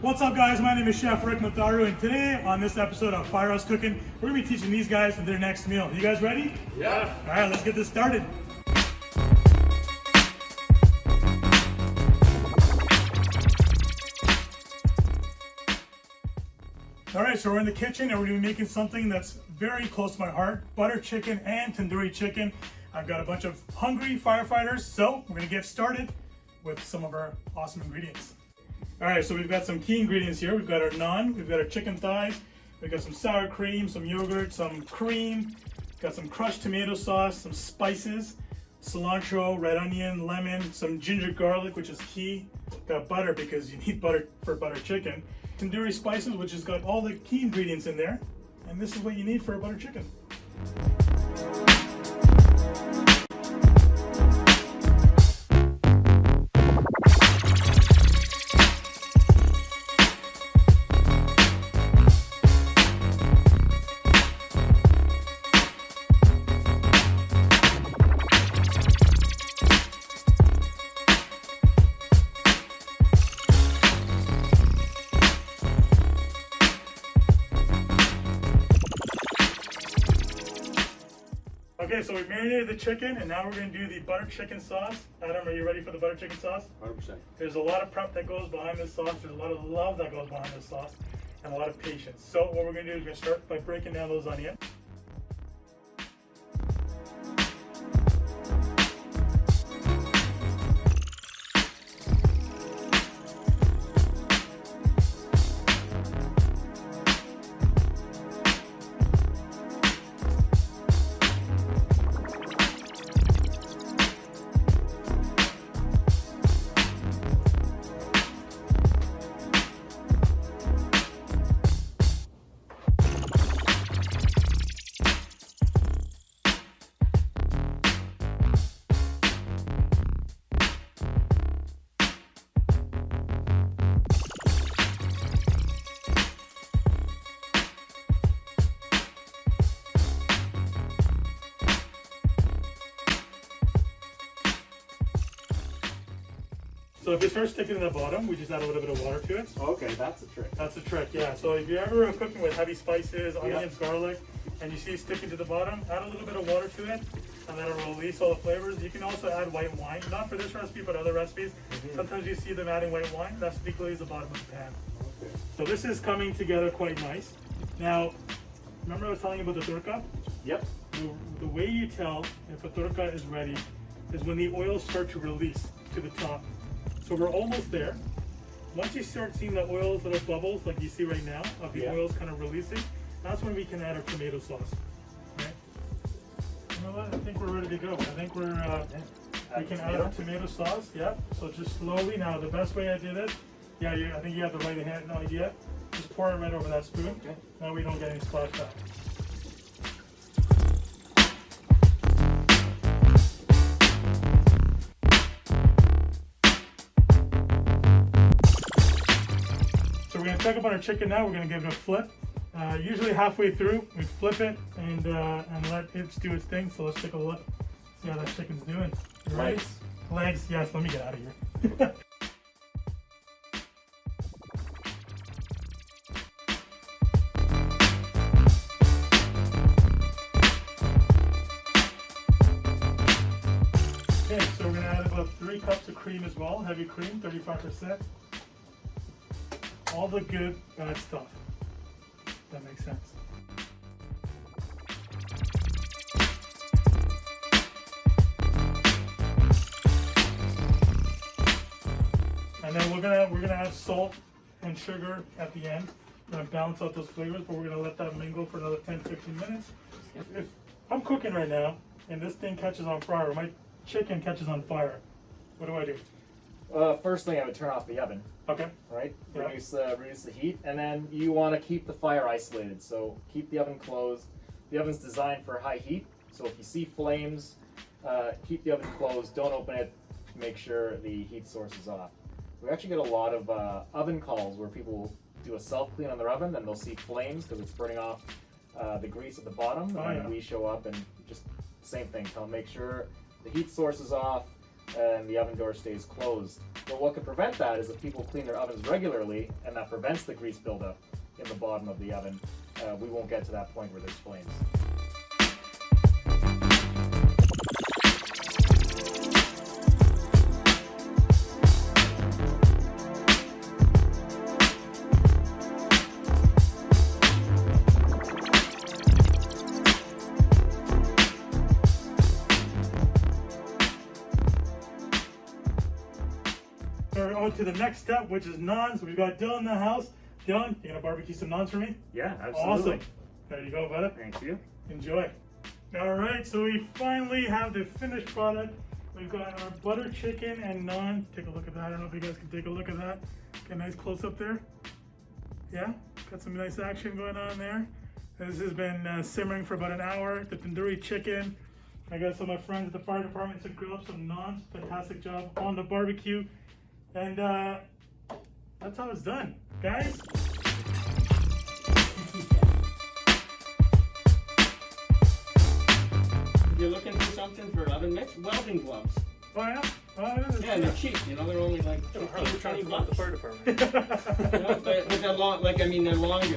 What's up, guys? My name is Chef Rick Matharu, and today on this episode of Firehouse Cookin, we're gonna be teaching these guys their next meal. You guys ready? Yeah. All right, let's get this started. All right, so we're in the kitchen and we're gonna be making something that's very close to my heart: butter chicken and tandoori chicken. I've got a bunch of hungry firefighters, so we're gonna get started with some of our awesome ingredients. All right, so we've got some key ingredients here. We've got our naan, we've got our chicken thighs, we've got some sour cream, some yogurt, some cream, got some crushed tomato sauce, some spices, cilantro, red onion, lemon, some ginger garlic, which is key. Got butter because you need butter for butter chicken. Tandoori spices, which has got all the key ingredients in there. And this is what you need for a butter chicken. Okay, so we marinated the chicken, and now we're going to do the butter chicken sauce. Adam, are you ready for the butter chicken sauce? 100%. There's a lot of prep that goes behind this sauce. There's a lot of love that goes behind this sauce, and a lot of patience. So what we're going to do is we're going to start by breaking down those onions. So if it starts sticking to the bottom, we just add a little bit of water to it. Okay, that's a trick. That's a trick, yeah. So if you're ever cooking with heavy spices, onions, garlic, and you see it sticking to the bottom, add a little bit of water to it, and then it'll release all the flavors. You can also add white wine, not for this recipe, but other recipes. Sometimes you see them adding white wine. That's equally as the bottom of the pan. Okay. So this is coming together quite nice. Now, remember I was telling you about the turka? Yep. The way you tell if a turka is ready is when the oils start to release to the top. So we're almost there. Once you start seeing the oils, little bubbles like you see right now, of the oils kind of releasing, that's when we can add our tomato sauce. Okay? You know what? I think we're ready to go. I think we can add our tomato sauce. Yep. So just slowly. Now the best way I did it, I think you have the right hand idea. Just pour it right over that spoon. Okay. Now we don't get any splashback. We're going to check up on our chicken now. We're going to give it a flip. Usually halfway through, we flip it and let it do its thing. So let's take a look, see how that chicken's doing. You ready? Legs, yes, let me get out of here. Okay, so we're going to add about 3 cups of cream as well, heavy cream, 35%. All the good, bad stuff. That makes sense. And then we're gonna add salt and sugar at the end. We're gonna balance out those flavors, but we're gonna let that mingle for another 10-15 minutes. If I'm cooking right now and this thing catches on fire, my chicken catches on fire, what do I do? First thing, I would turn off the oven. Okay. Right? Yeah. Reduce the heat, and then you want to keep the fire isolated. So keep the oven closed. The oven's designed for high heat, so if you see flames, keep the oven closed. Don't open it. Make sure the heat source is off. We actually get a lot of oven calls where people will do a self-clean on their oven, and they'll see flames because it's burning off the grease at the bottom, and we show up and just same thing. Tell them make sure the heat source is off, and the oven door stays closed. But what can prevent that is if people clean their ovens regularly, and that prevents the grease buildup in the bottom of the oven. We won't get to that point where there's flames. We're on to the next step, which is naans. So we've got Dylan in the house. Dylan, you gonna barbecue some naans for me? Yeah, absolutely. Awesome. There you go, brother. Thank you. Enjoy. All right, so we finally have the finished product. We've got our butter chicken and naan. Take a look at that. I don't know if you guys can take a look at that. Get a nice close up there. Yeah, got some nice action going on there. This has been simmering for about an hour. The tandoori chicken. I got some of my friends at the fire department to grill up some naans. Fantastic job on the barbecue. And that's how it's done, guys. If you're looking for something for oven mitts, welding gloves. Oh yeah? Yeah, they're cheap. You know, they're only like 15 or 20 bucks. fire department. You know, but they're long. Like I mean, they're longer.